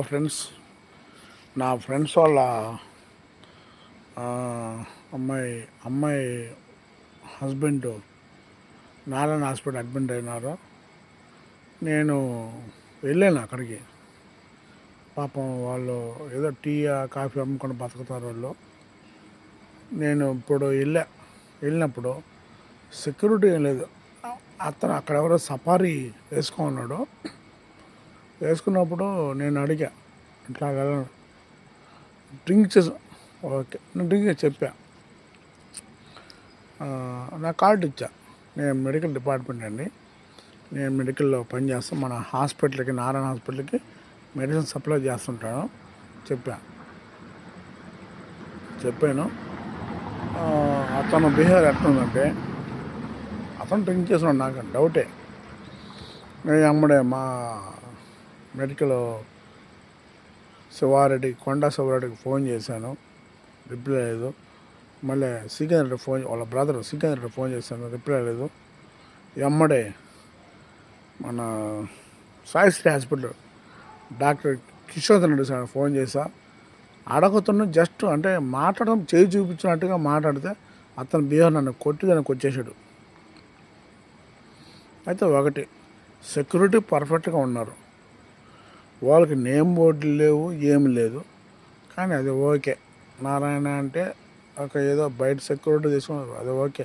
Friends, నా friends వాళ్ళ ఆ, అమ్మాయి అమ్మాయి హస్బెండ్ నారాయణ హాస్పిటల్ అడ్మిట్ అయినారు. నేను వెళ్ళాను అక్కడికి. పాపం వాళ్ళు ఏదో టీ కాఫీ అమ్ముకొని బతుకుతారు వాళ్ళు. నేను ఇప్పుడు వెళ్ళినప్పుడు సెక్యూరిటీ ఏం లేదు. అతను అక్కడ ఎవరో సఫారీ వేసుకున్నాడు. వేసుకున్నప్పుడు నేను అడిగా, ఇట్లా వెళ్ళను, డ్రింక్ చేసి, ఓకే నేను డ్రింక్ చేసి చెప్పా, నా కార్డు ఇచ్చా. నేను మెడికల్ డిపార్ట్మెంట్ అండి, నేను మెడికల్లో పనిచేస్తాను, మన హాస్పిటల్కి, నారాయణ హాస్పిటల్కి మెడిసిన్ సప్లై చేస్తుంటాను చెప్పాను. అతను బిహేవియర్ ఎట్లుందంటే, అతను డ్రింక్ చేస్తున్నాడు, నాకు డౌటే. నేను అమ్మడే మా మెడికల్ కొండా శివారెడ్డికి ఫోన్ చేశాను, రిప్లై లేదు. మళ్ళీ సికింద్రెడ్డి వాళ్ళ బ్రదర్ సికింద్రెడ్డి ఫోన్ చేశాను, రిప్లై లేదు. ఎమ్మడే మన Saisri hospital doctor Kishore Reddy sir phone చేశా. అడగతున్న జస్ట్ అంటే మాట్లాడడం, చేయి చూపించినట్టుగా మాట్లాడితే అతను బిహేవ్ నన్ను కొట్టి దానికి వచ్చేసాడు. అయితే ఒకటి, సెక్యూరిటీ పర్ఫెక్ట్గా ఉన్నారు, వాళ్ళకి నేమ్ బోర్డులు లేవు, ఏమి లేదు. కానీ అది ఓకే. నారాయణ అంటే ఒక ఏదో బయట సెక్యూరిటీ తీసుకున్నారు, అది ఓకే.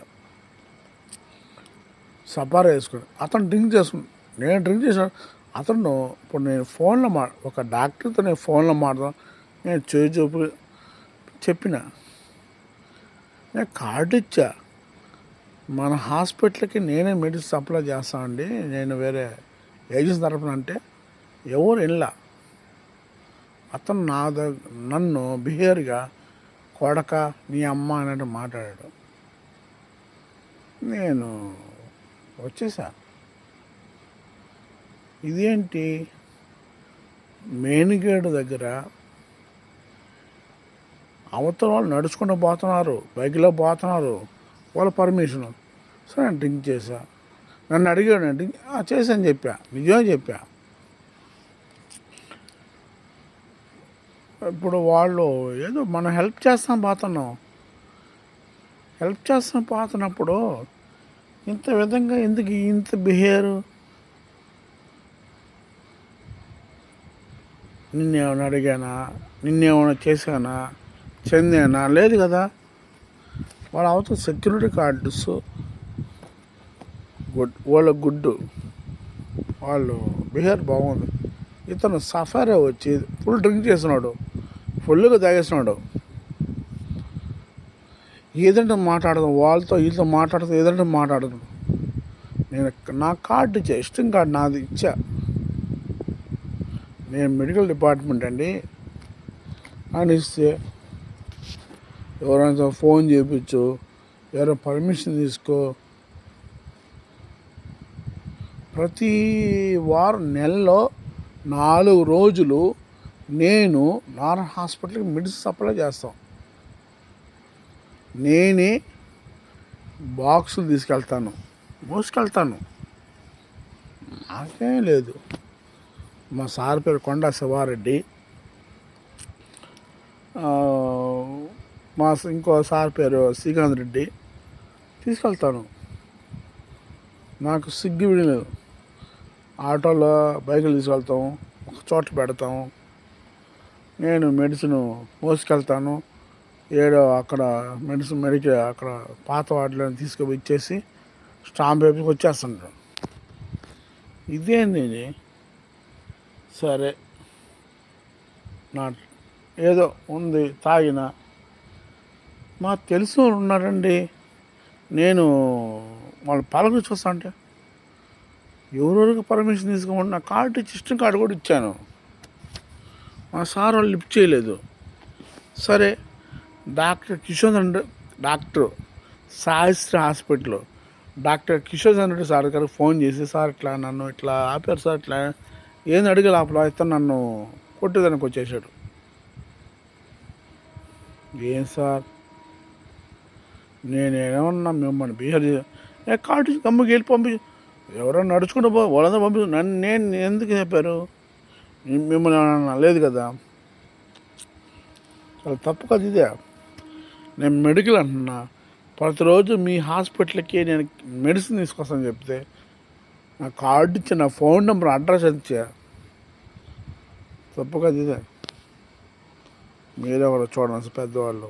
సపారా వేసుకుని అతను డ్రింక్ చేసుకుని, నేను డ్రింక్ చేశాను. అతను ఇప్పుడు నేను ఫోన్లో ఒక డాక్టర్తో నేను ఫోన్లో మాట్లాడదాం, నేను చేయి చూపు చెప్పిన, నేను కార్డు ఇచ్చా, మన హాస్పిటల్కి నేనే మెడిసిన్ సప్లై చేస్తానండి, నేను వేరే ఏజెన్సీ తరపున అంటే ఎవరు వెళ్ళా. అతను నన్ను బిహేవియర్గా కొడక నీ అమ్మ అన్నట్టు మాట్లాడాడు. నేను వచ్చేసా. ఇదేంటి, మెయిన్ గేట్ దగ్గర అవతల వాళ్ళు నడుచుకుంటూ పోతున్నారు, బైక్లో పోతున్నారు, వాళ్ళ పర్మిషను. సరే నేను డ్రింక్ చేశా. నన్ను అడిగాడు, నేను డ్రింక్ చేశాను చెప్పా, నిజమే చెప్పా. ఇప్పుడు వాళ్ళు ఏదో మనం హెల్ప్ చేస్తాం పోతున్నప్పుడు ఇంత విధంగా ఎందుకు ఇంత బిహేవియర్? నిన్నేమైనా అడిగానా, నిన్నేమైనా చేశానా, చెందానా? లేదు కదా. వాళ్ళ అవతల సెక్యూరిటీ గార్డ్స్ గుడ్డు, వాళ్ళు బిహేవియర్ బాగుంది. ఇతను సఫారీ వచ్చి ఫుల్ డ్రింక్ చేస్తున్నాడు, ఫుల్గా తాగేస్తున్నాడు. ఏదంటే మాట్లాడదాం, వాళ్ళతో వీళ్ళతో మాట్లాడుతూ ఏదంటే మాట్లాడదు. నేను నా కార్డు ఇచ్చా, విజిటింగ్ కార్డు నాది ఇచ్చా. నేను మెడికల్ డిపార్ట్మెంట్ అండి అని ఇస్తే, ఎవరైనా ఫోన్ చేయించు, ఎవరైనా పర్మిషన్ తీసుకో, ప్రతి వారం నెలలో 4 రోజులు నేను నారాయణ హాస్పిటల్కి మెడిసిన్ సప్లై చేస్తాం. నేనే బాక్సులు తీసుకెళ్తాను, మోసుకెళ్తాను, నాకేం లేదు. మా సార్ పేరు కొండా శివారెడ్డి, మా ఇంకో సార్ పేరు శ్రీకాంత్ రెడ్డి. తీసుకెళ్తాను, నాకు సిగ్గు విడలేదు. ఆటోలో బైకులు తీసుకెళ్తాం, ఒక చోట పెడతాం. నేను మెడిసిన్ మోసుకెళ్తాను. అక్కడ మెడిసిన్ అక్కడ పాత వాటిలో తీసుకుపోయి ఇచ్చేసి స్టాంప్ వేసి వచ్చేస్తుంటాను. ఇదేంది? సరే, నా ఏదో ఉంది, తాగిన. మాకు తెలిసిన వాళ్ళు ఉన్నారండి, నేను వాళ్ళు పలక చూస్తా అంటే ఎవరెవరికి పర్మిషన్ తీసుకోమంటే నా కార్డు ఇచ్చి విజిటింగ్ కార్డు కూడా ఇచ్చాను. మా సార్ వాళ్ళు లిఫ్ట్ చేయలేదు. సరే, doctor Saisri hospital doctor Kishore Reddy sir గారికి ఫోన్ చేసి, సార్ ఇట్లా నన్ను ఇట్లా ఆపారు సార్, ఇట్లా ఏంది అడిగి లోపల ఇతను నన్ను కొట్టేదానికి వచ్చేసాడు. ఏం సార్, నేనేమన్నా మిమ్మల్ని బిహేవ్ కార్డు గమ్ముకి వెళ్ళి ఎవరైనా నడుచుకుంటూ వాళ్ళంతా నేను ఎందుకు చెప్పారు? మిమ్మల్ని ఏమన్నా లేదు కదా, చాలా తప్పు కదా ఇదే. నేను మెడికల్ అంటున్నా, ప్రతిరోజు మీ హాస్పిటల్కి నేను మెడిసిన్ తీసుకొస్తాను చెప్తే నా కార్డు ఇచ్చా, నా ఫోన్ నెంబర్ అడ్రస్ ఇచ్చా, తప్పు కదా ఇదే. మీరే కూడా చూడండి పెద్దవాళ్ళు.